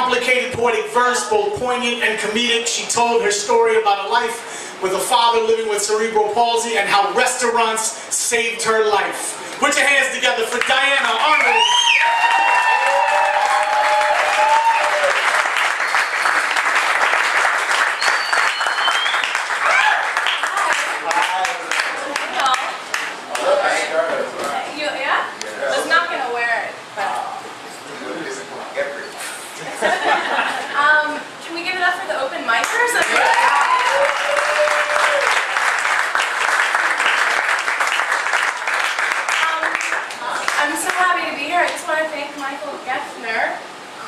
complicated poetic verse, both poignant and comedic. She told her story about a life with a father living with cerebral palsy and how restaurants saved her life. Put your hands together for Diana Arnold. Can we give it up for the open micers? I'm so happy to be here. I just want to thank Mike Geffner,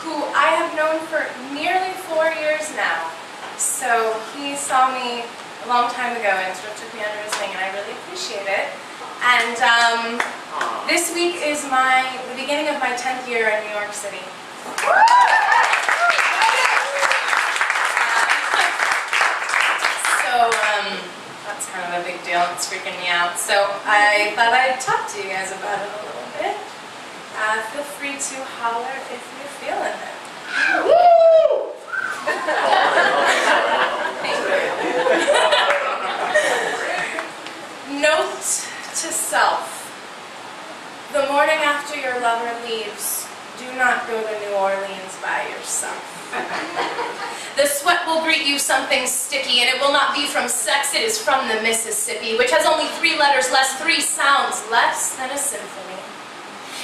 who I have known for nearly 4 years now. So he saw me a long time ago and sort of took me under his wing, and I really appreciate it. And this week is the beginning of my 10th year in New York City. So that's kind of a big deal. It's freaking me out. So I thought I'd talk to you guys about it a little bit. Feel free to holler if you're feeling it. Woo! Thank you. Note to self. The morning after your lover leaves, do not go to New Orleans by yourself. The sweat will greet you something sticky, and it will not be from sex, it is from the Mississippi, which has only 3 letters less, 3 sounds less than a symphony.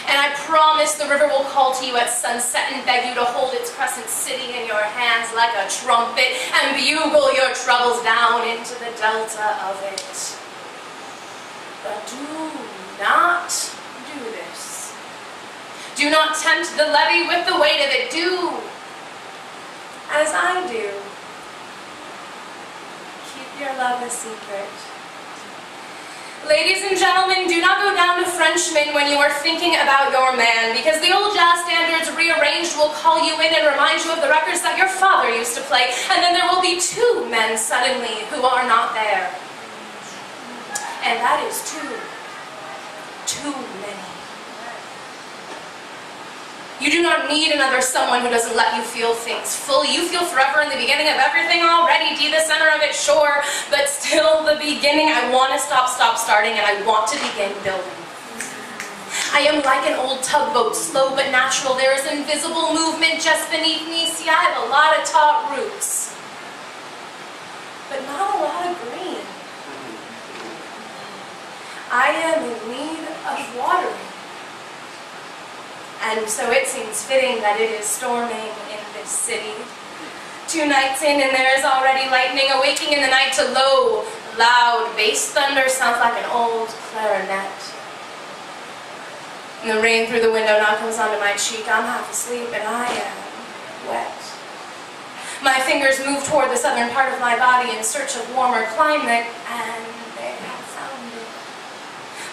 And I promise the river will call to you at sunset and beg you to hold its crescent city in your hands like a trumpet and bugle your troubles down into the delta of it. But do not do this. Do not tempt the levee with the weight of it. Do as I do. Keep your love a secret. Ladies and gentlemen, do not go down to Frenchman when you are thinking about your man, because the old jazz standards rearranged will call you in and remind you of the records that your father used to play, and then there will be 2 men suddenly who are not there. And that is too many. You do not need another someone who doesn't let you feel things fully. You feel forever in the beginning of everything already. Be the center of it, sure, but still the beginning. I want to stop starting, and I want to begin building. I am like an old tugboat, slow but natural. There is invisible movement just beneath me. See, I have a lot of taut roots, but not a lot of green. I am in need of watering. And so it seems fitting that it is storming in this city. 2 nights in and there is already lightning, awaking in the night to low, loud bass thunder sounds like an old clarinet. And the rain through the window now comes onto my cheek. I'm half asleep and I am wet. My fingers move toward the southern part of my body in search of warmer climate, and they have found it.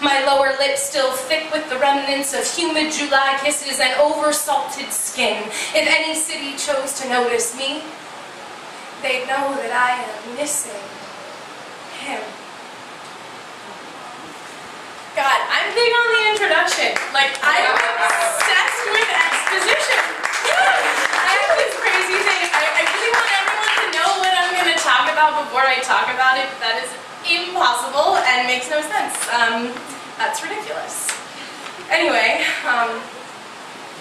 My lower lip still thick with the remnants of humid July kisses and over-salted skin. If any city chose to notice me, they'd know that I am missing him. God, I'm big on the introduction. Like, I'm obsessed with exposition. I have this crazy thing. I really want everyone to know what I'm going to talk about before I talk about it. That is impossible and makes no sense. That's ridiculous. Anyway,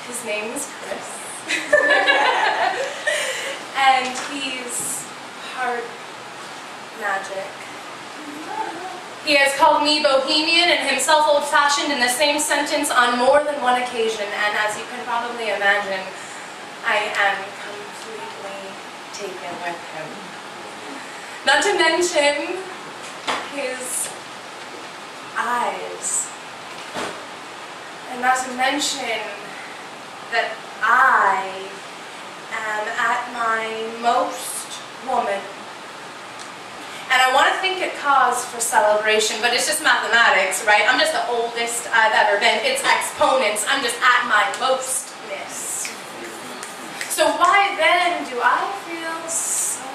his name is Chris. And he's heart magic. He has called me bohemian and himself old-fashioned in the same sentence on more than one occasion, and as you can probably imagine, I am completely taken with him. Not to mention his eyes. And not to mention that I am at my most woman. And I want to think it cause for celebration, but it's just mathematics, right? I'm just the oldest I've ever been. It's exponents. I'm just at my mostness. So why then do I feel so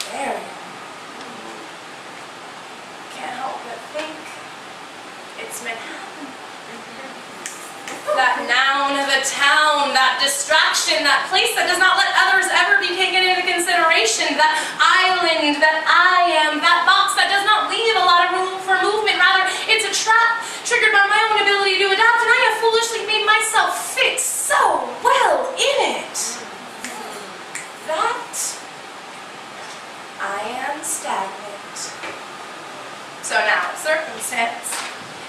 very? Can't help but think it's Manhattan. That noun of a town, that distraction, that place that does not let others ever be taken into consideration, that island that I am, that box that does not leave a lot of room for movement. Rather, it's a trap triggered by my own ability to adapt, and I have foolishly made myself fit so well in it that I am stagnant. So now, circumstance.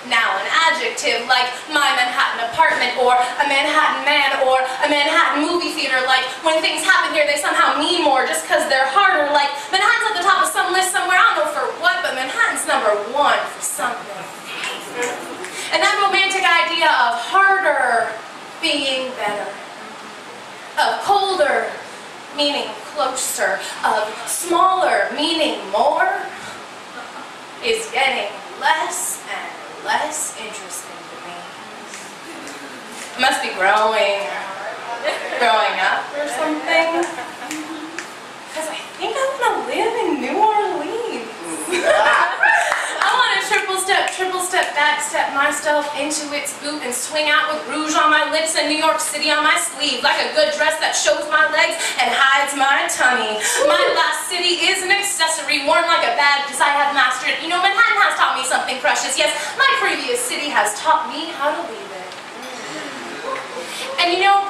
Now an adjective like my Manhattan apartment, or a Manhattan man, or a Manhattan movie theater, like when things happen here they somehow mean more just because they're harder, like Manhattan's at the top of some list somewhere, I don't know for what, but Manhattan's #1 for something. And that romantic idea of harder being better, of colder meaning closer, of smaller meaning more, is getting less and less interesting to me. I must be growing up or something. Because I think I want to live in New Orleans. I want to triple step, back step myself into its boot and swing out with rouge on my lips and New York City on my sleeve, like a good dress that shows my legs and hides my tummy. My last city is an accessory worn like a badge because I have mastered it. You know, Manhattan has taught me something precious. Yes, my previous city has taught me how to leave it. And you know,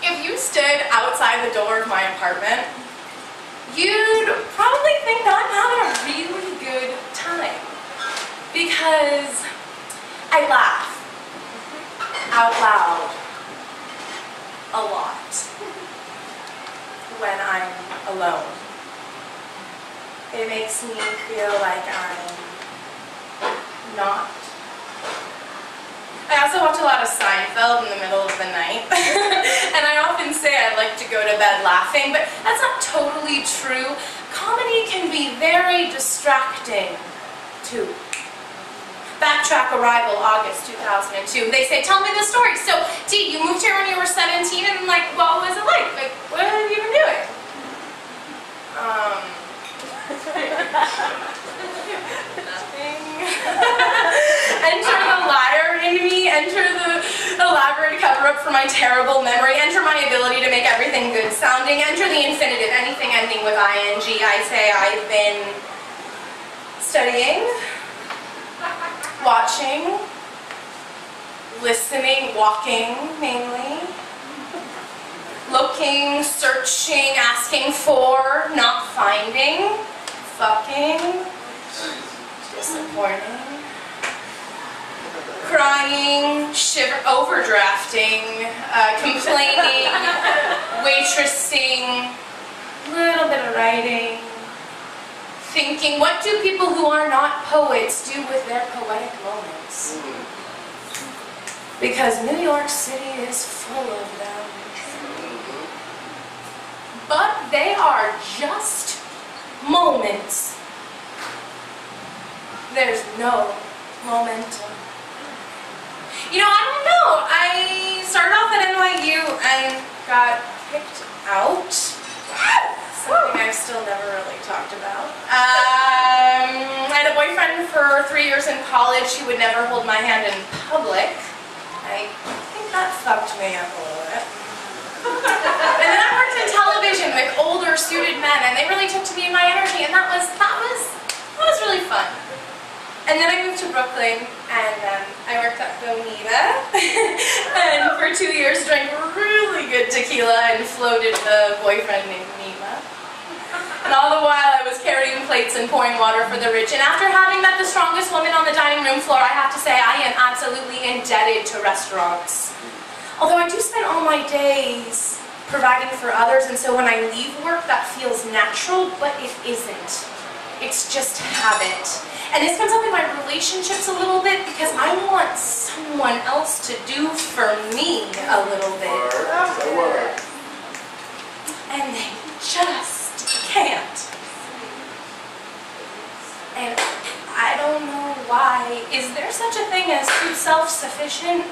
if you stood outside the door of my apartment, you'd probably think that I'm having a really good time. Because I laugh out loud a lot when I'm alone. It makes me feel like I'm not. I also watch a lot of Seinfeld in the middle of the night. And I often say I like to go to bed laughing, but that's not totally true. Comedy can be very distracting too. Backtrack arrival, August 2002. They say, tell me the story. So, Dee, you moved here when you were 17, and like, what was it like? Like, what have you been doing? Nothing. Enter the liar in me, enter the elaborate cover-up for my terrible memory, enter my ability to make everything good sounding, enter the infinitive, anything ending with ing. I say I've been studying, watching, listening, walking mainly, looking, searching, asking for, not finding, fucking, disappointing, crying, shiver, overdrafting, complaining, waitressing, a little bit of writing, thinking, what do people who are not poets do with their poetic moments? Because New York City is full of them. But they are just moments. There's no momentum. You know, I don't know. I started off at NYU and got kicked out. Something I've still never really talked about. I had a boyfriend for 3 years in college who would never hold my hand in public. I think that fucked me up a little bit. And then I worked in television with older suited men, and they really took to me and my energy, and that was really fun. And then I moved to Brooklyn, and I worked at Gemineye, and for 2 years drank really good tequila and floated a boyfriend named Nima. And all the while I was carrying plates and pouring water for the rich. And after having met the strongest woman on the dining room floor, I have to say I am absolutely indebted to restaurants. Although I do spend all my days providing for others, and so when I leave work that feels natural, but it isn't. It's just habit. And this comes up in my relationships a little bit because I want someone else to do for me a little bit. And they just can't. And I don't know why. Is there such a thing as self-sufficient?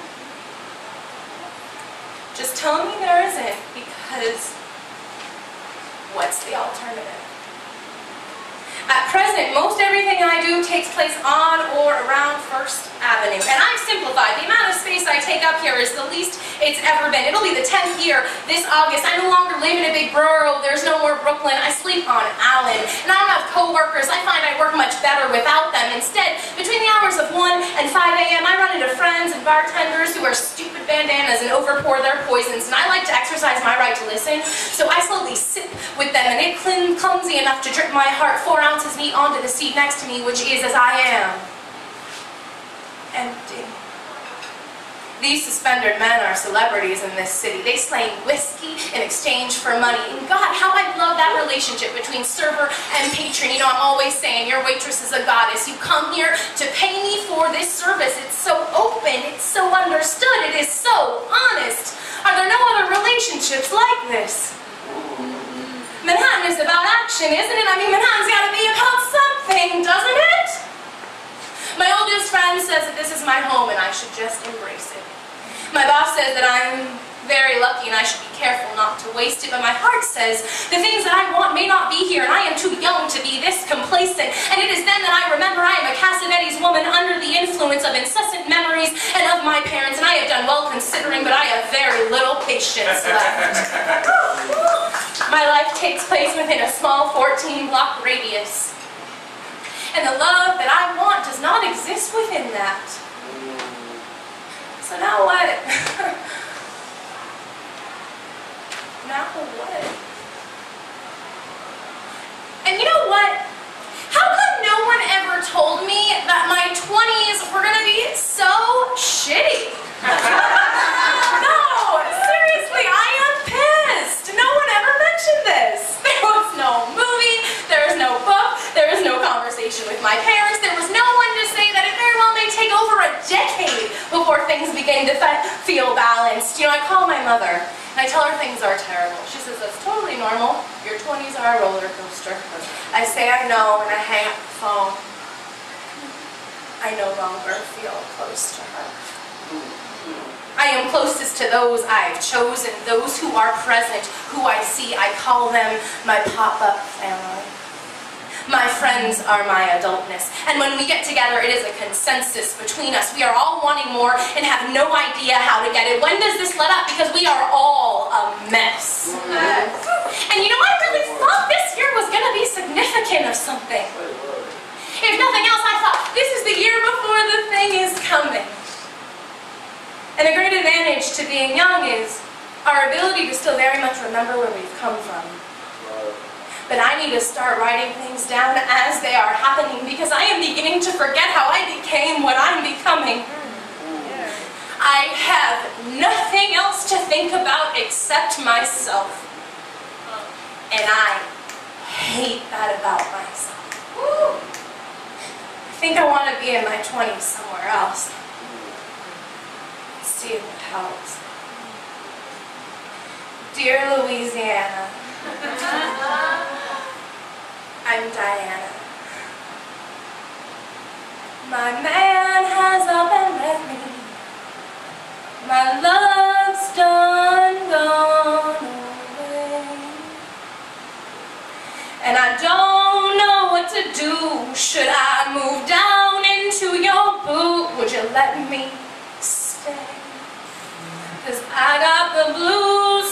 Just tell me there isn't, because what's the alternative? At present, most everything I do takes place on or around First Avenue. Avenue. And I've simplified. The amount of space I take up here is the least it's ever been. It'll be the 10th year this August. I no longer live in a big borough. There's no more Brooklyn. I sleep on Allen. And I don't have co-workers. I find I work much better without them. Instead, between the hours of 1 and 5 a.m., I run into friends and bartenders who wear stupid bandanas and overpour their poisons. And I like to exercise my right to listen, so I slowly sip with them, and it clumsy enough to drip my heart 4 ounces neat onto the seat next to me, which is as I am. Empty. These suspended men are celebrities in this city. They slang whiskey in exchange for money. And God, how I love that relationship between server and patron. You know, I'm always saying your waitress is a goddess. You come here to pay me for this service. It's so open. It's so understood. It is so honest. Are there no other relationships like this? Manhattan is about action, isn't it? I mean, Manhattan's got to be about something, doesn't it? My oldest friend says that this is my home and I should just embrace it. My boss says that I'm very lucky and I should be careful not to waste it, but my heart says the things that I want may not be here and I am too young to be this complacent. And it is then that I remember I am a Cassavetes woman under the influence of incessant memories and of my parents, and I have done well considering, but I have very little patience left. My life takes place within a small 14-block radius. And the love that I want does not exist within that. So now what? Now what? And you know what? How come no one ever told me that my 20s were gonna be so shitty? No, seriously, I am pissed. No one ever mentioned this. There was no movie, there was no book, there was no conversation with my parents, there was no one to say that it very well may take over a decade before things begin to feel balanced. You know, I call my mother and I tell her things are terrible. She says, that's totally normal. Your 20s are a roller coaster. I say I know and I hang up the phone. I no longer feel close to her. I am closest to those I've chosen, those who are present, who I see. I call them my pop-up family. My friends are my adultness. And when we get together, it is a consensus between us. We are all wanting more and have no idea how to get it. When does this let up? Because we are all a mess. And you know, I really thought this year was going to be significant of something. If nothing else, I thought, this is the year before the thing is coming. And a great advantage to being young is our ability to still very much remember where we've come from. But I need to start writing things down as they are happening because I am beginning to forget how I became what I'm becoming. I have nothing else to think about except myself. And I hate that about myself. I think I want to be in my 20s somewhere else. See if it helps. Dear Louisiana, I'm Diana. My man has up and left me. My love's done gone away. And I don't know what to do. Should I move down into your boot? Would you let me stay? 'Cause I got the blues